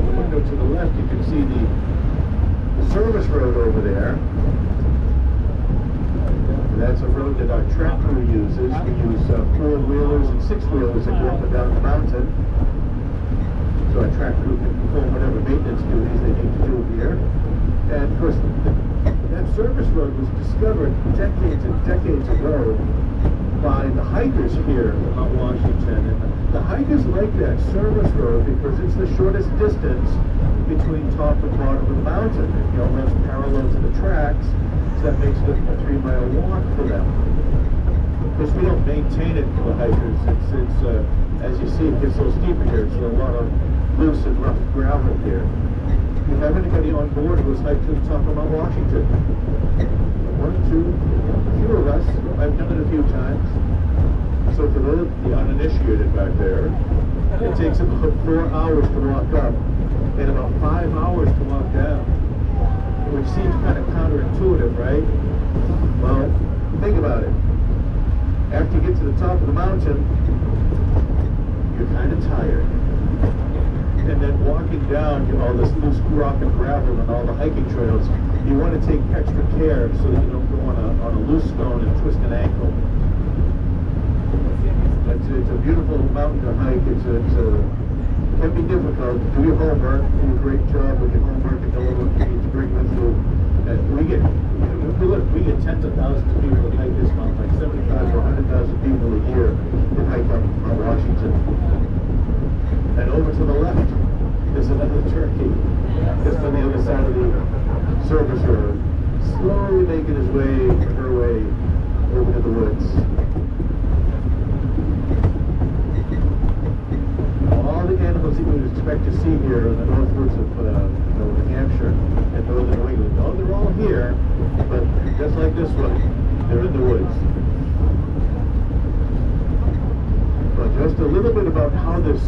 out the window to the left, you can see the service road over there. That's a road that our track crew uses. We use 4-wheelers and 6-wheelers that go up and down the mountain. So our track crew can perform whatever maintenance duties they need to do here. And of course, that service road was discovered decades and decades ago by the hikers here in Mount Washington. And the hikers like that service road because it's the shortest distance between top and bottom of the mountain. It runs parallel to the tracks, so that makes it a 3-mile walk for them. Of course, we don't maintain it for the hikers. It's as you see, it gets a little steeper here, so a lot of loose and rough gravel here. If you have anybody on board who has hiked to the top of Mount Washington, 1, 2, a few of us. I've done it a few times. So for the uninitiated back there, it takes about 4 hours to walk up and about 5 hours to walk down, which seems kind of counterintuitive, right? Well, think about it. After you get to the top of the mountain, you're kind of tired. And then walking down all this loose rock and gravel and all the hiking trails, you want to take extra care so that you don't go on a loose stone and twist an ankle. It's a beautiful mountain to hike. It can be difficult. Do your homework. Do a great job with your homework and know what you need to bring with you. We get tens of thousands of people that hike this mountain, like 75 to 100,000 people a year that hike up Mount Washington. And over to the left is another turkey, just on the other side of the service road, slowly making his way, her way, over to the woods. All the animals that you would expect to see here in the northwoods of New Hampshire and northern New England, oh, they're all here, but just like this one, they're in the woods. But just a little bit about how this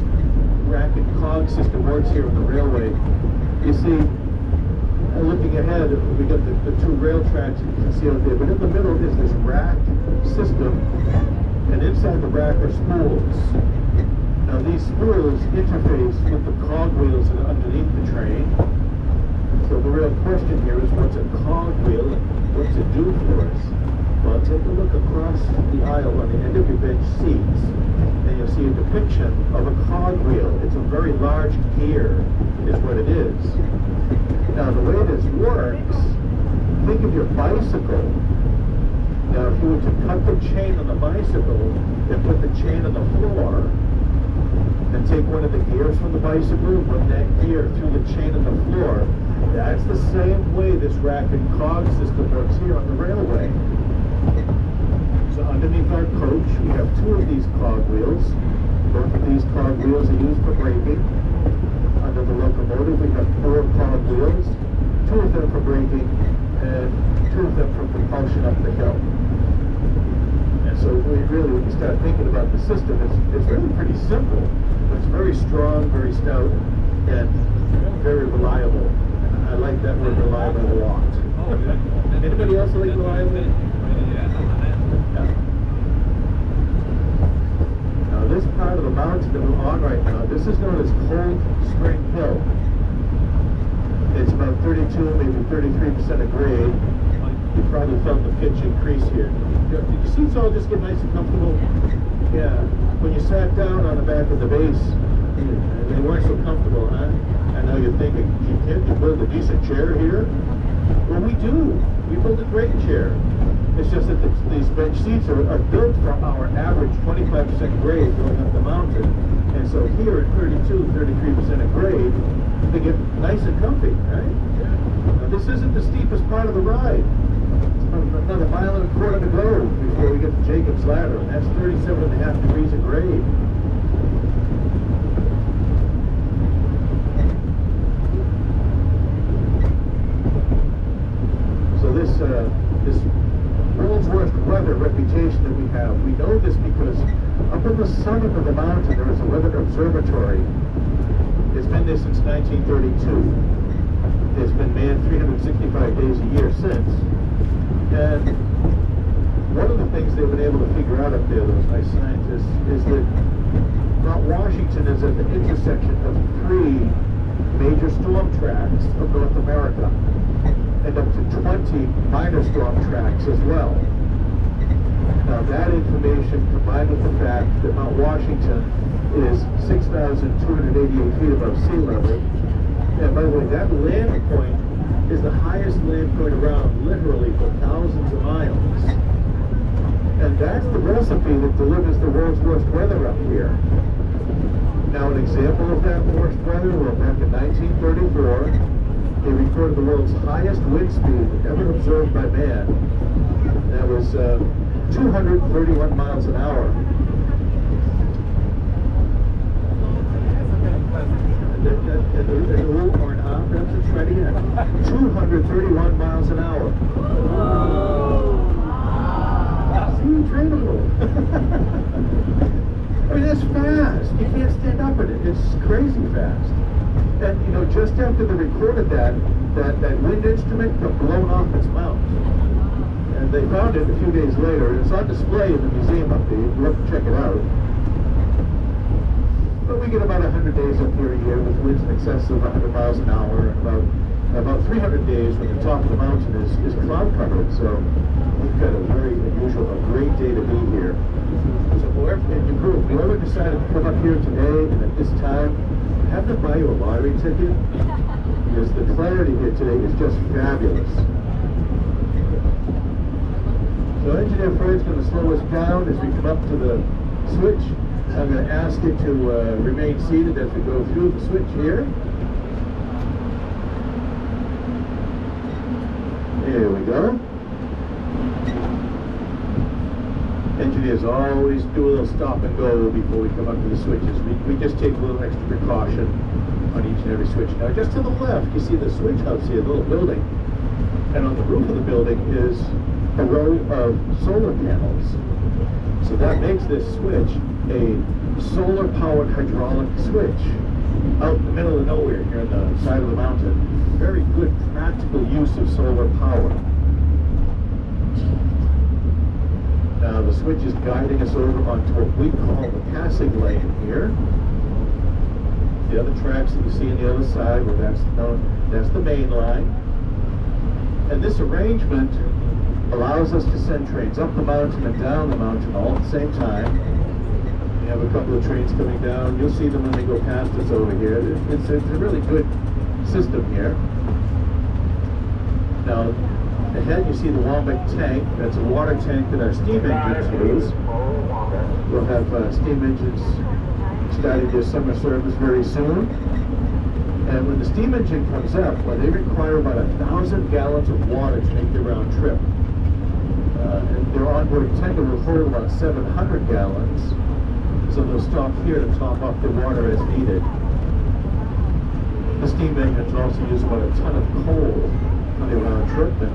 rack and cog system works here on the railway. You see, looking ahead, we got the 2 rail tracks you can see out there, but in the middle is this rack system, and inside the rack are spools. Now these spools interface with the cog wheels that are underneath the train. So the real question here is, what's a cog wheel and what's it do for us? Well, take a look across the aisle on the end of your bench seats, and you'll see a depiction of a cog wheel. It's a very large gear, is what it is. Now, the way this works, think of your bicycle. Now, if you were to cut the chain on the bicycle and put the chain on the floor, and take one of the gears from the bicycle, run that gear through the chain on the floor, that's the same way this rack and cog system works here on the railway. So underneath our coach, we have 2 of these cog wheels. Both of these cog wheels are used for braking. Under the locomotive, we have 4 cog wheels, 2 of them for braking, and 2 of them for propulsion up the hill. And so when you start thinking about the system, it's really pretty simple. It's very strong, very stout, and very reliable. And I like that word reliable a lot. Anybody else like reliable? Yeah. Now this part of the mountain that we're on right now, this is known as Cold Spring Hill. It's about 32, maybe 33% of grade. You probably felt the pitch increase here. Did your seats all just get nice and comfortable? Yeah. When you sat down on the back of the base, they weren't so comfortable, huh? I know you're thinking, can't you build a decent chair here? Well, we do. We build a great chair. It's just that these bench seats are built for our average 25% grade going up the mountain. And so here at 32, 33% of grade, they get nice and comfy, right? Now, this isn't the steepest part of the ride. Another 1.25 miles to go before we get to Jacob's Ladder, and that's 37.5 degrees of grade. So this world's worst weather reputation that we know this because up in the summit of the mountain there is a weather observatory. It's been there since 1932. It's been manned 365 days a year since. And one of the things they've been able to figure out up there, those nice scientists, is that Mount Washington is at the intersection of 3 major storm tracks of North America, and up to 20 minor storm tracks as well. Now that information, combined with the fact that Mount Washington is 6,288 feet above sea level, and by the way, that land point is the highest land point around, literally for thousands of miles. And that's the recipe that delivers the world's worst weather up here. Now an example of that worst weather, well, back in 1934, they recorded the world's highest wind speed ever observed by man. That was 231 miles an hour. Let's try it again. 231 miles an hour. See, trainable. I mean, that's fast. You can't stand up in it. It's crazy fast. And, you know, just after they recorded that wind instrument got blown off its mount. And they found it a few days later. It's on display in the museum up there. You have to check it out. But we get about 100 days up here a year with winds in excess of 100 miles an hour, and about 300 days when the top of the mountain is cloud covered. So we've got a very unusual, a great day to be here. So whoever decided to come up here today and at this time, have them buy you a lottery ticket, because the clarity here today is just fabulous. So Engineer Fred's going to slow us down as we come up to the switch. I'm going to ask you to remain seated as we go through the switch here. There we go. Engineers always do a little stop and go before we come up to the switches. We just take a little extra precaution on each and every switch. Now just to the left, you see the switch house here, a little building. And on the roof of the building is a row of solar panels. So that makes this switch a solar-powered hydraulic switch out in the middle of nowhere here on the side of the mountain. Very good practical use of solar power. Now the switch is guiding us over onto what we call the passing lane here. The other tracks that you see on the other side, well, that's the main line. And this arrangement allows us to send trains up the mountain and down the mountain all at the same time. We have a couple of trains coming down. You'll see them when they go past us over here. It's a really good system here. Now, ahead you see the Wombeck tank. That's a water tank that our steam engines use. We'll have steam engines starting their summer service very soon. And when the steam engine comes up, well, they require about 1,000 gallons of water to make the round trip. And their onboard tanker will hold about 700 gallons. So they'll stop here to top off the water as needed. The steam engines also use about a ton of coal for the round trip, and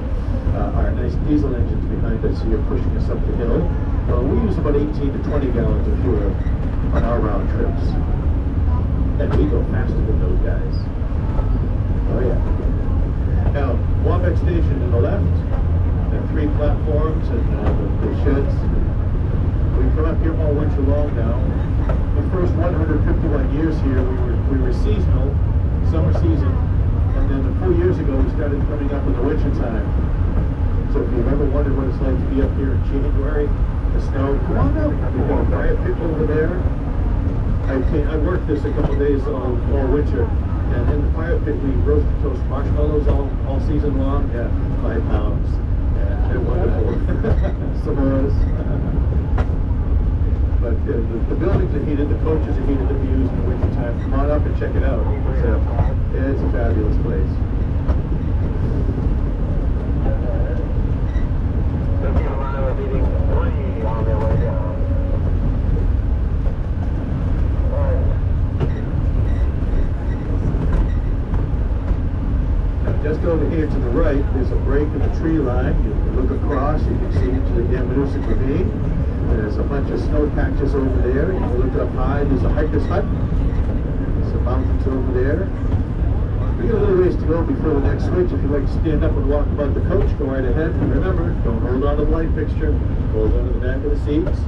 our nice diesel engines behind us here pushing us up the hill. We use about 18 to 20 gallons of fuel on our round trips. And we go faster than those guys. Oh yeah. Now, Wombeck Station to the left, and 3 platforms and the sheds. We've come up here all winter long now. The first 151 years here, we were seasonal, summer season, and then 4 years ago we started coming up in the winter time. So if you've ever wondered what it's like to be up here in January, the snow, come on out. We've got a fire pit over there. I worked this a couple of days all winter, and in the fire pit we roast and toast marshmallows all season long. Yeah, 5 pounds. Yeah, they're wonderful. S'mores. But the buildings are heated, the coaches are heated that we use in the winter time. Come on up and check it out. It's a fabulous place. Just over here to the right, there's a break in the tree line. You look across, you can see into the Yamanusa Ravine. There's a bunch of snow patches over there. You can look up high, there's a hiker's hut. There's some mountains over there. We got a little ways to go before the next switch. If you'd like to stand up and walk about the coach, go right ahead. And remember, don't hold on to the light fixture. Hold on to the back of the seats.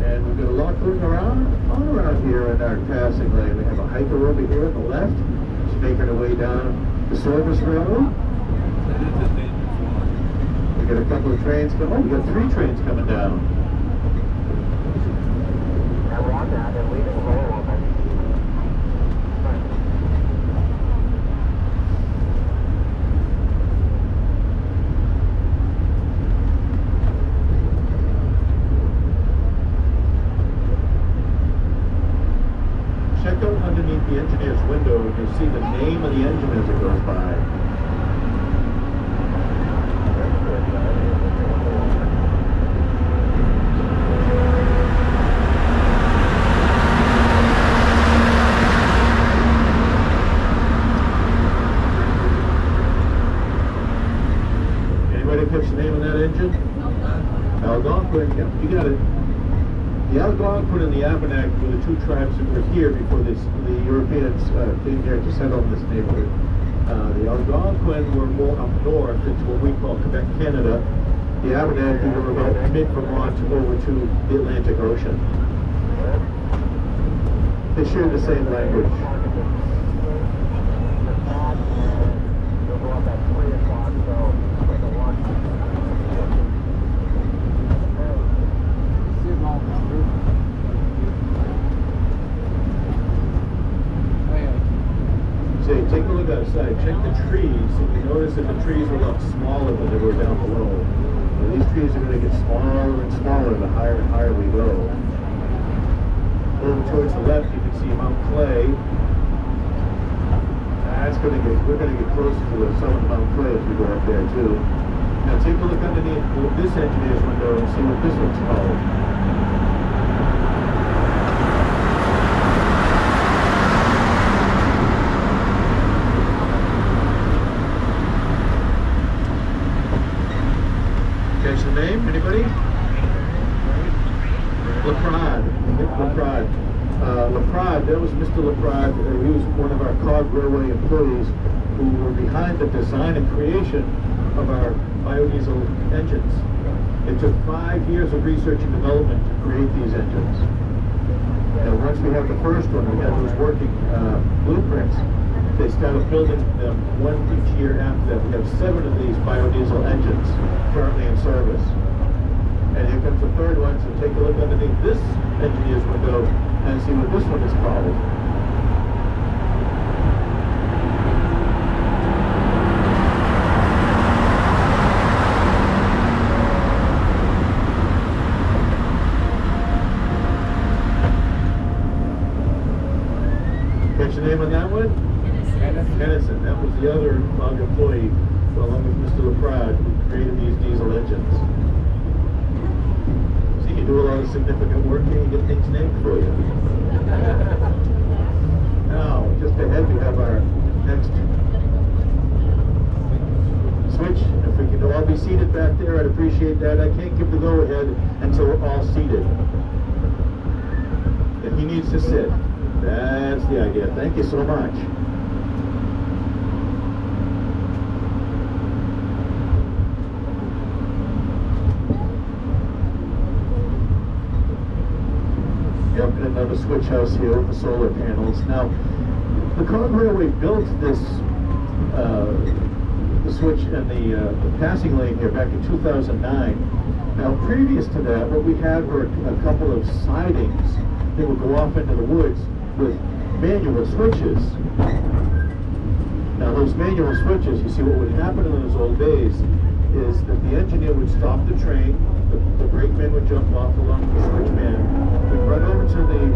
And we've got a lot going on around here. And our passing lane. We have a hiker over here on the left. She's making her way down the service railroad. We got a couple of trains coming. Oh, we got 3 trains coming down. And we're on that and leaving the railroad. Check out underneath the engineer's window and you'll see the name of the engine as it goes by. Anybody catch the name of that engine? Algonquin. Yep, you got it. The Algonquin and the Abenaki were the 2 tribes that were here before the Europeans came here to settle in this neighborhood. The Algonquin were more up north into what we call Quebec, Canada. The Abenaki were about mid-Vermont over to the Atlantic Ocean. They shared the same language. You'll go up at 3 o'clock, so take a walk. Say, take a look outside, check the trees, and you notice that the trees are a lot smaller than they were down below. And these trees are going to get smaller and smaller the higher and higher we go. Over towards the left, you can see Mount Clay. We're going to get closer to the summit of Mount Clay as we go up there too. Now take a look underneath this engineer's window and see what this one's called. Catch the name? Anybody? Laprade. Laprade, that was Mr. Laprade. He was one of our Cog Railway employees who were behind the design and creation of our biodiesel engines. It took 5 years of research and development to create these engines. And once we have the first one, we had those working blueprints. They started building them 1 each year after that. We have 7 of these biodiesel engines currently in service. And here comes the 3rd one, so take a look underneath this engineer's window and see what this one is called. Catch the name on that one? Kennison. That was the other Cog employee, along with Mr. Laprade, who created these diesel engines. See, you do a lot of significant work here, you get things named for you. Now, just ahead we have our next switch. If we can all be seated back there, I'd appreciate that. I can't give the go-ahead until we're all seated. And he needs to sit. That's the idea. Thank you so much. Yep, and another switch house here with the solar panels. Now, the Cog Railway built this, the switch and the passing lane here back in 2009. Now, previous to that, what we had were a couple of sidings that would go off into the woods with manual switches. Now, those manual switches, you see what would happen in those old days is that the engineer would stop the train, the brakeman would jump off along with the switchman, would run over to the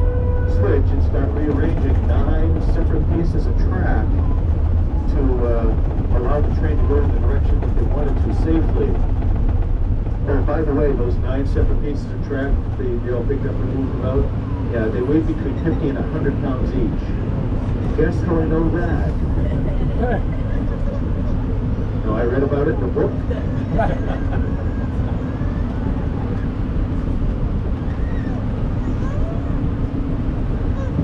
switch and start rearranging 9 separate pieces of track to allow the train to go in the direction that they wanted to safely. Oh, by the way, those 9 separate pieces of track, they all picked up and moved them out. Yeah, they weigh between 50 and 100 pounds each. Guess how I know that? No, I read about it in a book.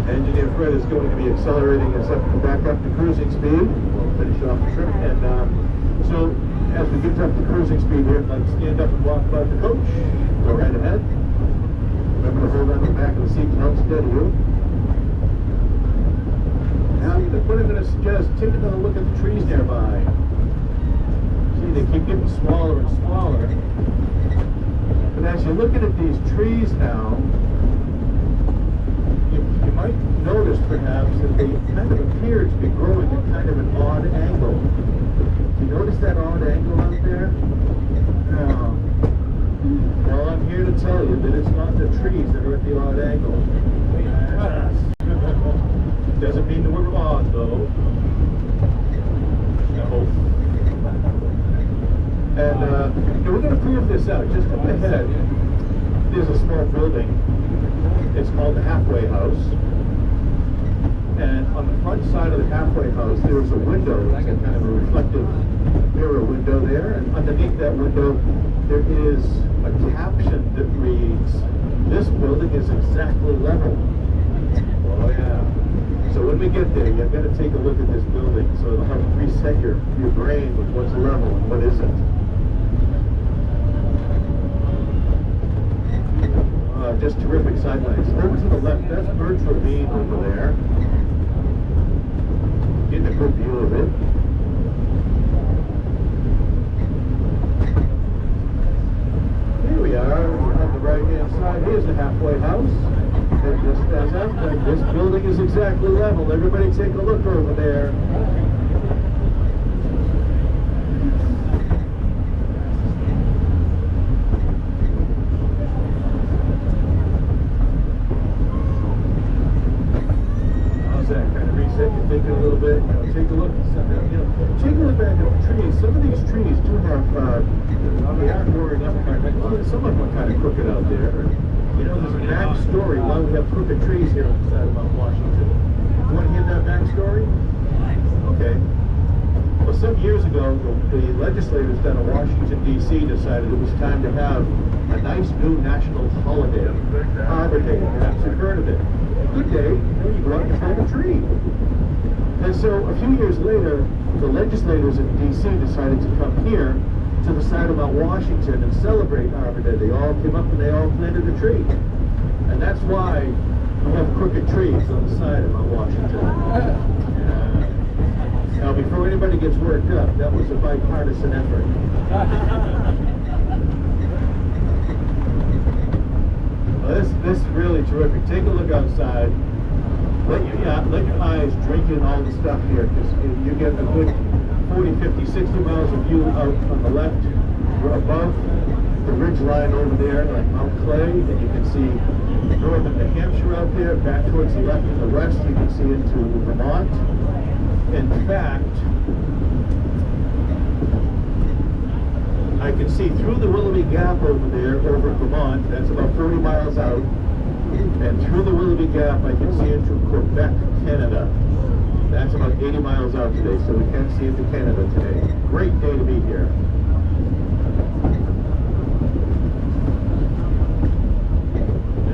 Engineer Fred is going to be accelerating us back up to cruising speed. We'll finish off the trip. And so, as we get up to cruising speed here, let's stand up and walk about the coach. Go right ahead. Remember to hold on to the back of the seat to help steady you. what I'm going to suggest, take another look at the trees nearby. See, they keep getting smaller and smaller. But as you're looking at these trees now, you might notice perhaps that they kind of appear to be growing at kind of an odd angle. Do you notice that odd angle out there? No. Well, I'm here to tell you that it's not the trees that are at the odd angle. Doesn't mean that we're odd, though. No. And we're going to prove this out. Just up ahead, there's a small building. It's called the Halfway House. And on the front side of the Halfway House, there's a window. It's a kind of a reflective mirror window there. And underneath that window, there is a caption that reads, "This building is exactly level." Oh, yeah. So when we get there, you've got to take a look at this building so it'll help reset your brain with what's level and what isn't. Just terrific sightlines. Over to the left, that's Birch Ravine over there. Getting a good view of it. Here we are on the right-hand side. Here's the Halfway House. And just as I'm saying, this building is exactly level. Everybody take a look over there. Thinking a little bit, take a look. Take a look back at the trees. Some of these trees do have, they are growing up kind of, some of them are kind of crooked out there. There's a backstory why we have crooked trees here on the side of Mount Washington. You want to hear that backstory? Okay. Well, some years ago, the legislators down in Washington, D.C. decided it was time to have a nice new national holiday, Arbor Day. Perhaps you've heard of it. A good day, you go out and plant a tree. And so a few years later, the legislators in D.C. decided to come here to the side of Mount Washington and celebrate Arbor Day. They all came up and they all planted a tree. And that's why we have crooked trees on the side of Mount Washington. Now, before anybody gets worked up, that was a bipartisan effort. Well, this is really terrific. Take a look outside. Let your eyes drink in all the stuff here, because you get a good 40, 50, 60 miles of view out on the left. We're above the ridge line over there, like Mount Clay, and you can see northern New Hampshire out there. Back towards the left and the west, you can see into Vermont. In fact, I can see through the Willoughby Gap over there, over Vermont. That's about 30 miles out. And through the Willoughby Gap, I can see into Quebec, Canada. That's about 80 miles out today, so we can see into Canada today. Great day to be here.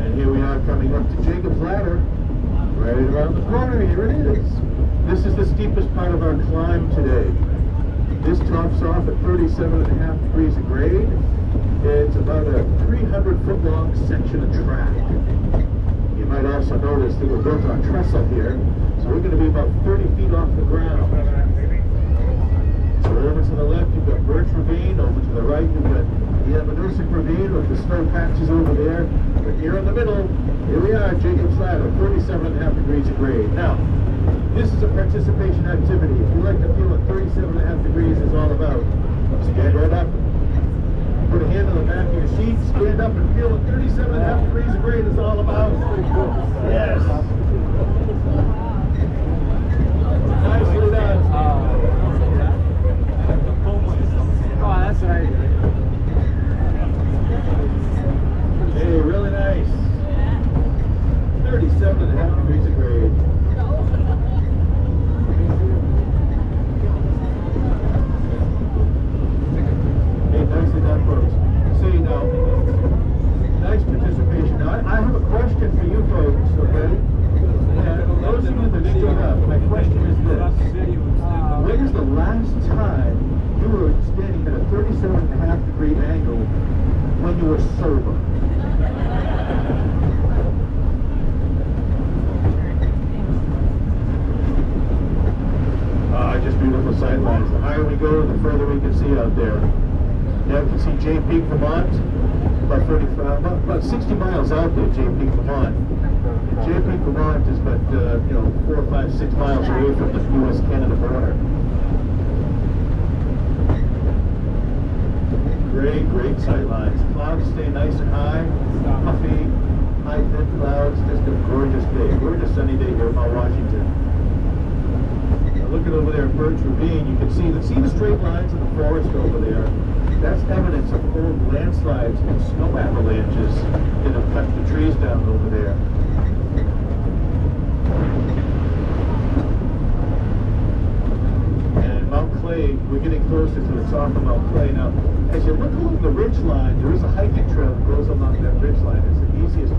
And here we are coming up to Jacob's Ladder. Right around the corner, here it is. This is the steepest part of our climb today. This tops off at 37.5 degrees of grade. It's about a 300-foot long section of track. You might also notice that we're built on trestle here, so we're going to be about 30 feet off the ground. So over to the left, you've got Birch Ravine. Over to the right, you've got the Manusic Ravine with the snow patches over there. But here in the middle, here we are, Jacob's Ladder, 37.5 degrees of grade. Now, this is a participation activity. If you like to feel what 37.5 degrees is all about, stand right up. Put a hand on the back of your seat, stand up and feel what 37.5 degrees of grade is all about. Yes. Nicely done. Oh, that's right. Hey, really nice. 37.5 degrees of grade. Hey, nicely done, folks. See, now, nice participation. Now, I have a question for you folks. we go, the further we can see out there. Now you can see Jay Peak, Vermont, about 60 miles out there, Jay Peak, Vermont. Jay Peak, Vermont is about 4, 5, 6 miles away from the U.S.-Canada border. Great sight lines. Clouds stay nice and high, puffy, high thin clouds. Just a gorgeous day, gorgeous sunny day here in Mount Washington. Looking over there at Birch Ravine, you can see the straight lines in the forest over there. That's evidence of old landslides and snow avalanches that have cut the trees down over there. And Mount Clay, we're getting closer to the top of Mount Clay now. As you look along the ridge line, there is a hiking trail that goes along that ridge line. It's the easiest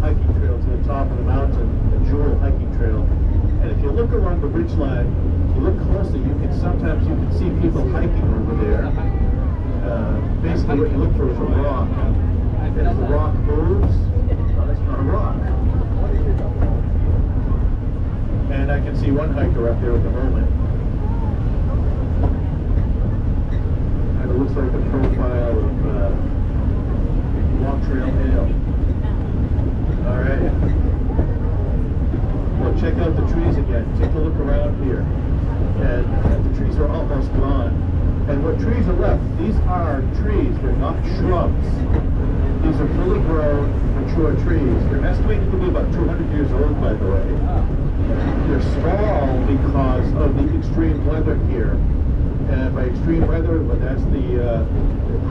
hiking trail to the top of the mountain, the Jewel hiking trail. And if you look along the ridge line, you look closely, sometimes you can see people hiking over there. Basically what you look for is a rock. And if the rock moves, well, it's not a rock. And I can see one hiker up there at the moment. And it looks like the profile of Walk Trail Hill. Alright. Well, check out the trees again. Take a look around here. And the trees are almost gone. And what trees are left, these are trees, they're not shrubs. These are fully grown, mature trees. They're estimated to be about 200 years old, by the way. They're small because of the extreme weather here. And by extreme weather, well, that's the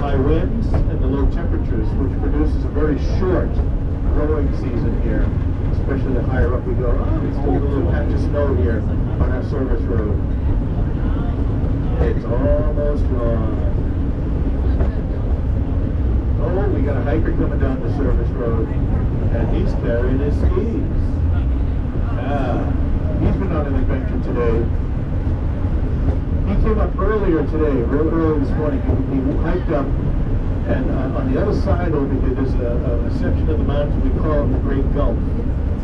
high winds and the low temperatures, which produces a very short growing season here. Especially the higher up we go. Oh, it's still a little patch of snow here on our service road. It's almost gone. Oh, we got a hiker coming down the service road, and he's carrying his skis. He's been on an adventure today. He came up earlier today, real early this morning. He hiked up, and on the other side over here, there's a section of the mountain we call it the Great Gulf.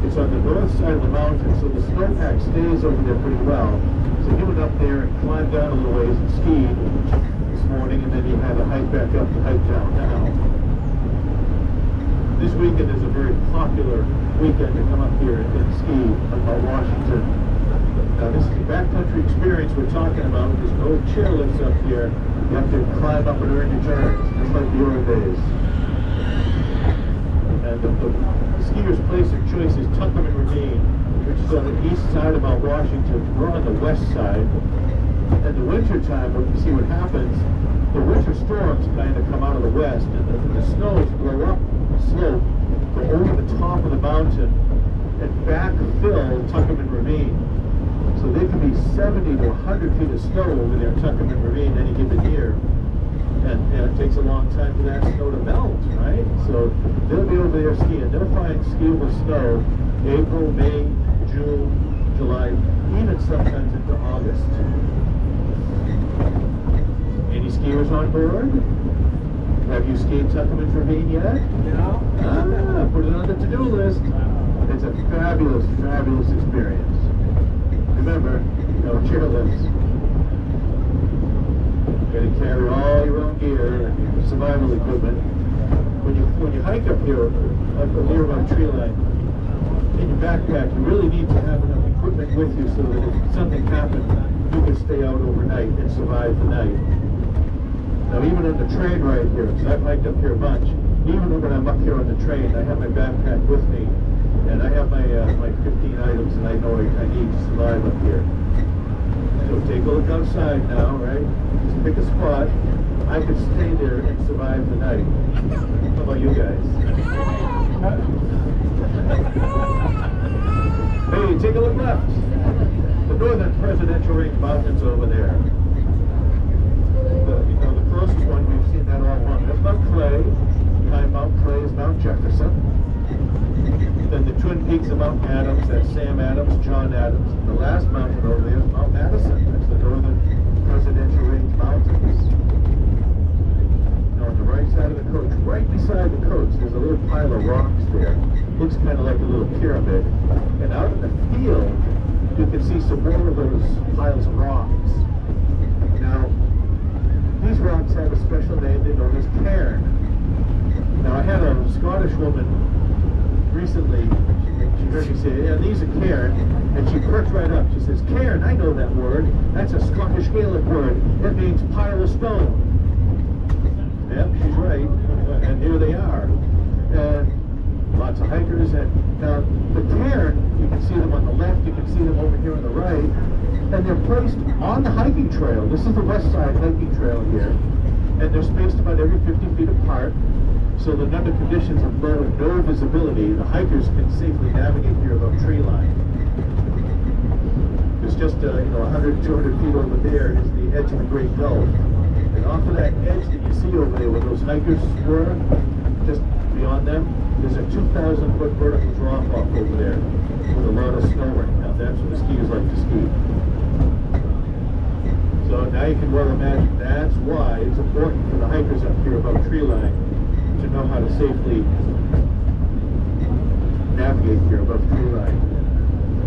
It's on the north side of the mountain, so the snowpack stays over there pretty well. So he went up there and climbed down a little ways and skied this morning, and then he had to hike back up to hike down now. This weekend is a very popular weekend to come up here and ski on Mount Washington. Now this is the backcountry experience we're talking about. There's no chairlifts up here. You have to climb up and earn your turns, just like the old days. And the skier's place of choice is Tundra Ravine, which is on the east side of Mount Washington. We're on the west side. In the winter time, when you see what happens, the winter storms kind of come out of the west, and the snows blow up the slope, go over the top of the mountain, and backfill Tuckerman Ravine. So there can be 70 to 100 feet of snow over there in Tuckerman Ravine any given year. And it takes a long time for that snow to melt, right? So they'll be over there skiing. They'll find skiable snow April, May, June, July, even sometimes into August. Any skiers on board? Have you skied Tuckerman Ravine yet? No. Put it on the to-do list. It's a fabulous, fabulous experience. Remember, no chairlifts. You got to carry all your own gear and survival equipment. When you hike up here, up near my tree line, in your backpack, you really need to have enough equipment with you so that if something happened, you can stay out overnight and survive the night. Now, even on the train right here, because I've hiked up here a bunch, even when I'm up here on the train, I have my backpack with me, and I have my 15 items that I know I need to survive up here. So take a look outside now, right? Just pick a spot. I could stay there and survive the night. How about you guys? Hey, take a look left. The northern presidential range mountains over there. The closest one, we've seen that all along. That's Mount Clay. Behind Mount Clay is Mount Jefferson. Then the Twin Peaks of Mount Adams, that's Sam Adams, John Adams. The last mountain over there is Mount Madison. That's the northern presidential range mountains. Now on the right side of the coach, right beside the coach, there's a little pile of rocks there. Looks kind of like a little pyramid. And out in the field, you can see some more of those piles of rocks. Now Now, these rocks have a special name. They're known as cairn. Now, I had a Scottish woman recently, she heard me say, yeah, these are cairn, and she perked right up. She says, cairn, I know that word. That's a Scottish Gaelic word. It means pile of stone. Yep, she's right. And here they are. And lots of hikers. And now, the cairn, you can see them on the left, you can see them over here on the right, and they're placed on the hiking trail. This is the west side hiking trail here. And they're spaced about every 50 feet apart, so that under conditions of low and no visibility, the hikers can safely navigate here above tree line. It's just 100, 200 feet over there is the edge of the Great Gulf. And off of that edge that you see over there where those hikers were, just beyond them, there's a 2,000-foot vertical drop-off over there with a lot of snow right now. That's what the skiers like to ski. So now you can well imagine that's why it's important for the hikers up here above tree line to know how to safely navigate here above tree line.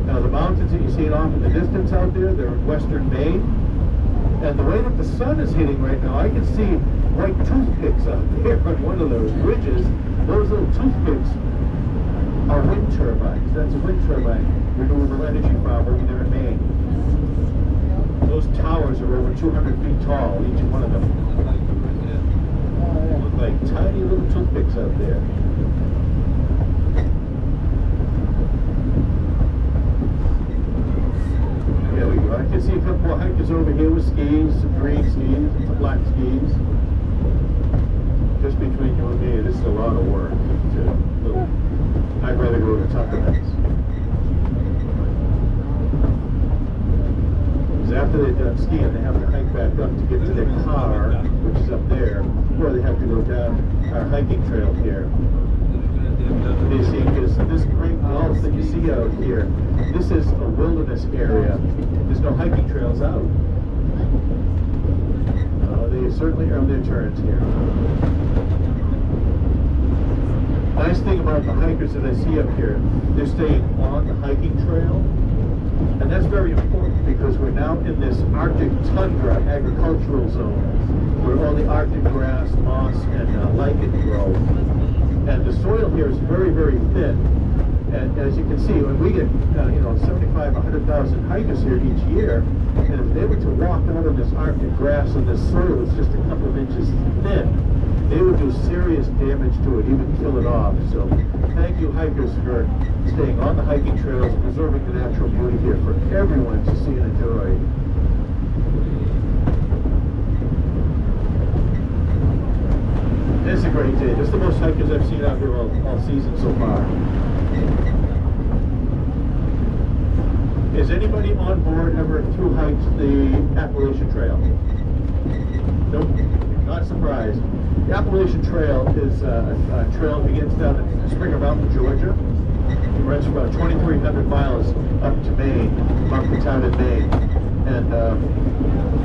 Now the mountains that you see off in the distance out there, they're in western Maine. And the way that the sun is hitting right now, I can see white toothpicks out there on one of those ridges. Those little toothpicks are wind turbines. That's a wind turbine renewable energy farm over there in Maine. Those towers are over 200 feet tall, each one of them. Look like tiny little toothpicks out there. There we go. I can see a couple more hikers over here with skis, some green skis, some black skis. Just between you and me, this is a lot of work. I'd rather go to Tundra. After they're done skiing, they have to hike back up to get to their car, which is up there, or they have to go down our hiking trail here. You see, this great gulf that you see out here, this is a wilderness area. There's no hiking trails out. They certainly earn their turns here. Nice thing about the hikers that I see up here, they're staying on the hiking trail. And that's very important because we're now in this Arctic tundra agricultural zone where all the Arctic grass, moss, and lichen grow. And the soil here is very, very thin. And as you can see, when we get 75, 100,000 hikers here each year, and if they were to walk out on this Arctic grass and this soil is just a couple of inches thin, they would do serious damage to it, even kill it off. So thank you hikers for staying on the hiking trails, preserving the natural beauty here for everyone to see and enjoy. It's a great day. This is the most hikers I've seen out here all season so far. Is anybody on board ever through hiked the Appalachian Trail? Nope, not surprised. The Appalachian Trail is a trail that begins down in Springer Mountain, Georgia. It runs for about 2,300 miles up to Maine, Montana, Maine. And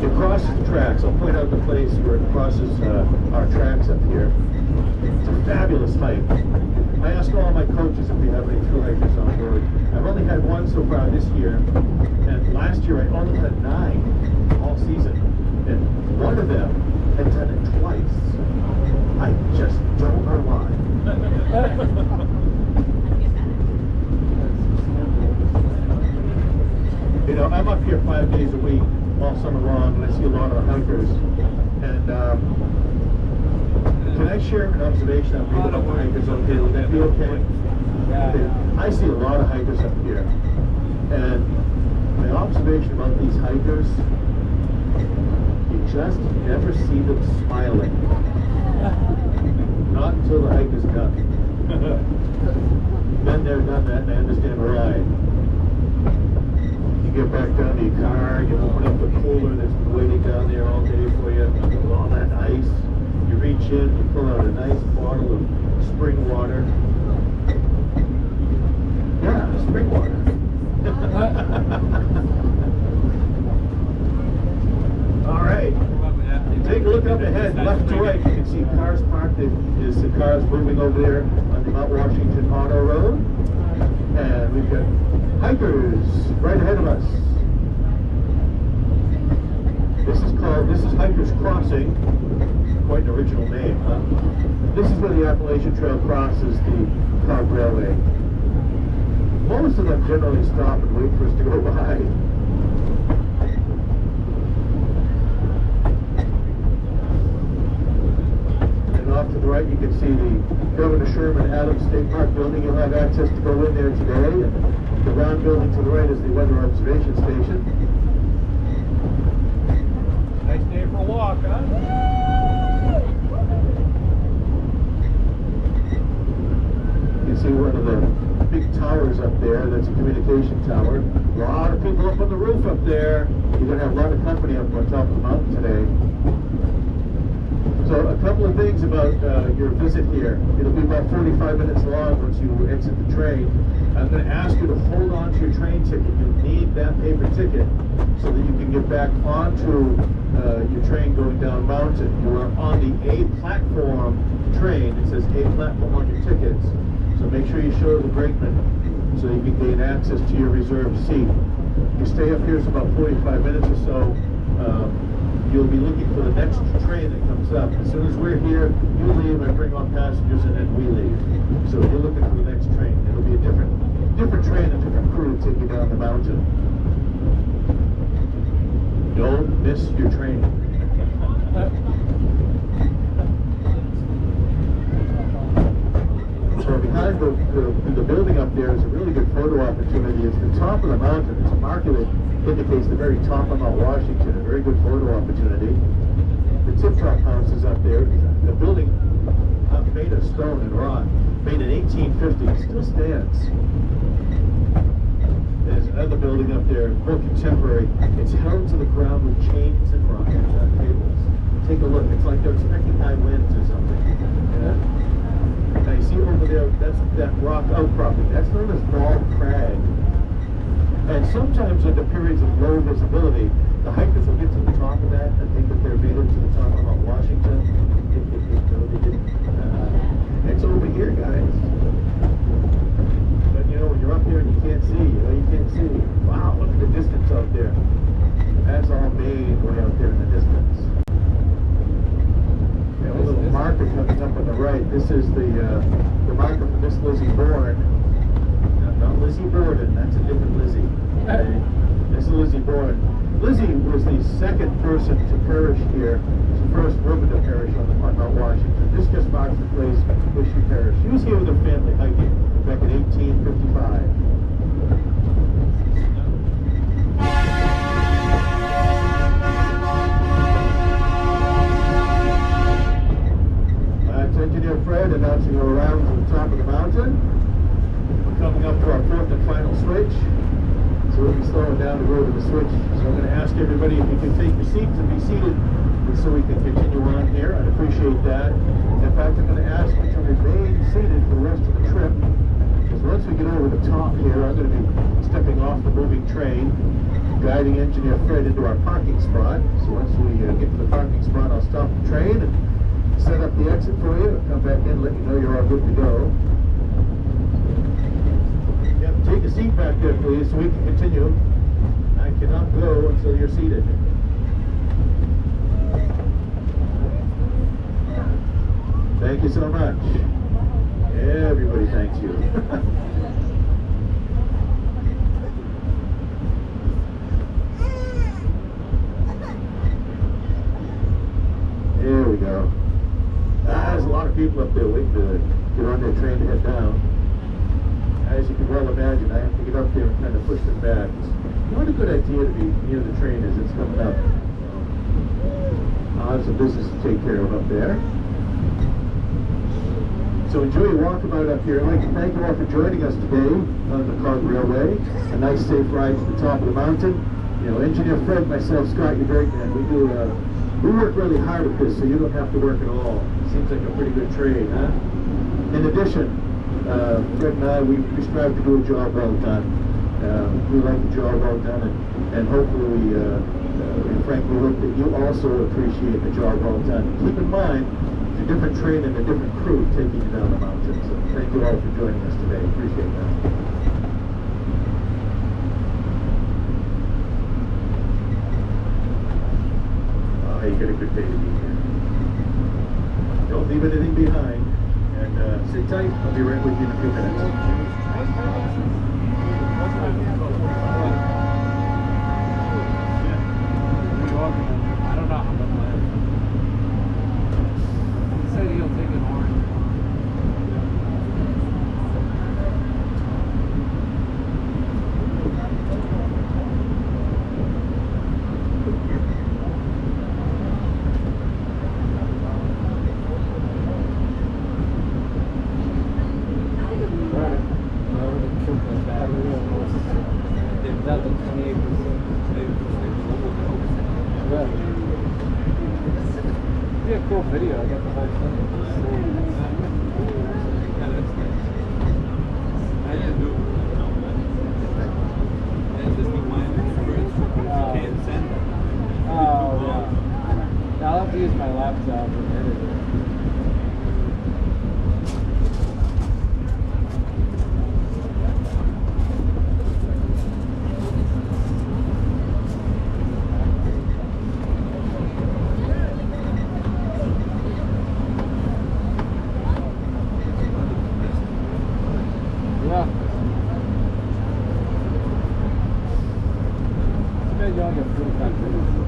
it crosses the tracks. I'll point out the place where it crosses our tracks up here. It's a fabulous hike. I ask all my coaches if we have any thru hikers on board. I've only had one so far this year, and last year I only had 9 all season. And one of them had done it twice. I just don't know why. I'm up here 5 days a week, all summer long, and I see a lot of hikers. And can I share an observation I'm reading about hikers? Okay, would that be okay? Yeah. I see a lot of hikers up here, and my observation about these hikers, you just never see them smiling. Not until the hike is done. Been there, done that, and I understand why. You get back down to your car, you open up the cooler that's been waiting down there all day for you, with all that ice. You reach in, you pull out a nice bottle of spring water. Yeah, spring water. All right. Take a look up ahead, left to right. You can see cars parked. There's the cars moving over there on the Mount Washington Auto Road. And we've got hikers right ahead of us. This is Hiker's Crossing. Quite an original name, huh? This is where the Appalachian Trail crosses the Cog Railway. Most of them generally stop and wait for us to go by. And off to the right you can see the Governor Sherman Adams State Park building. You'll have access to go in there today. And the round building to the right is the Weather Observation Station. Nice day for a walk, huh? You can see one of the big towers up there. That's a communication tower. A lot of people up on the roof up there. You're going to have a lot of company up on top of the mountain today. So a couple of things about your visit here. It'll be about 45 minutes long once you exit the train. I'm going to ask you to hold on to your train ticket. You need that paper ticket so that you can get back onto your train going down mountain. You are on the A platform train. It says A platform on your tickets. So make sure you show the brakeman so you can gain access to your reserved seat. You stay up here for about 45 minutes or so. You'll be looking for the next train that comes up. As soon as we're here, you leave, I bring on passengers, and then we leave. So you're looking for the next train. It'll be a different train, a different crew to take you down the mountain. Don't miss your train. So behind the building up there is a really good photo opportunity. It's the top of the mountain. It's a marker that indicates the very top of Mount Washington. A very good photo opportunity. The tip-top house is up there. The building made of stone and rock, made in 1850, still stands. There's another building up there, more contemporary. It's held to the ground with chains and rock cables. Take a look. It's like they're expecting high winds or something. Yeah. Now you see over there, that's that rock outcropping. That's known as Bald Crag. And sometimes under periods of low visibility, the hikers will get to the top of that and think that they're made it to the top of Mount Washington. No, they didn't. It's over here, guys. But you know, when you're up here and you can't see, you can't see. Wow, look at the distance out there. That's all Maine way out there in the distance. And a little marker coming up on the right. This is the marker for Miss Lizzie Bourne. Not Lizzie Borden, that's a different Lizzie. Okay? This is Lizzie Bourne. Lizzie was the second person to perish here. She's the first woman to perish on Mount Washington. This just marks the place where she perished. She was here with her family hiking back in 1855. Engineer Fred announcing her around to the top of the mountain. We're coming up to our fourth and final switch. So we'll be slowing down to go to the switch. So I'm going to ask everybody if you can take your seats and be seated so we can continue on here. I'd appreciate that. In fact, I'm going to ask you to remain seated for the rest of the trip. Because once we get over the top here, I'm going to be stepping off the moving train, guiding Engineer Fred into our parking spot. So once we get to the parking spot, I'll stop the train and set up the exit for you, and come back in and let you know you're all good to go. Yep, take a seat back there, please, so we can continue. I cannot go until you're seated. Thank you so much. Everybody thanks you. There we go. There's a lot of people up there waiting to get on their train to head down. As you can well imagine, I have to get up there and kind of push them back. It's not a good idea to be near the train as it's coming up. I'll have some business to take care of up there. So enjoy your walkabout up here. I'd like to thank you all for joining us today on the Cog Railway. A nice safe ride to the top of the mountain. You know, Engineer Fred, myself, Scott, your brakeman, we work really hard at this, so you don't have to work at all. Seems like a pretty good trade, huh? In addition, Fred and I, we strive to do a job well done. We like the job well done, and hopefully, and frankly, hope that you also appreciate the job well done. Keep in mind, it's a different train and a different crew taking you down the mountain. So thank you all for joining us today. Appreciate that. you get a good day to be here. Don't leave anything behind, and sit tight. I'll be right with you in a few minutes. I don't know how much that. He said he'll take an orange. It'd be a cool video. I got the whole thing. Oh, yeah. I'll have to use my laptop and edit it. Yeah. Too bad you only get 45 minutes.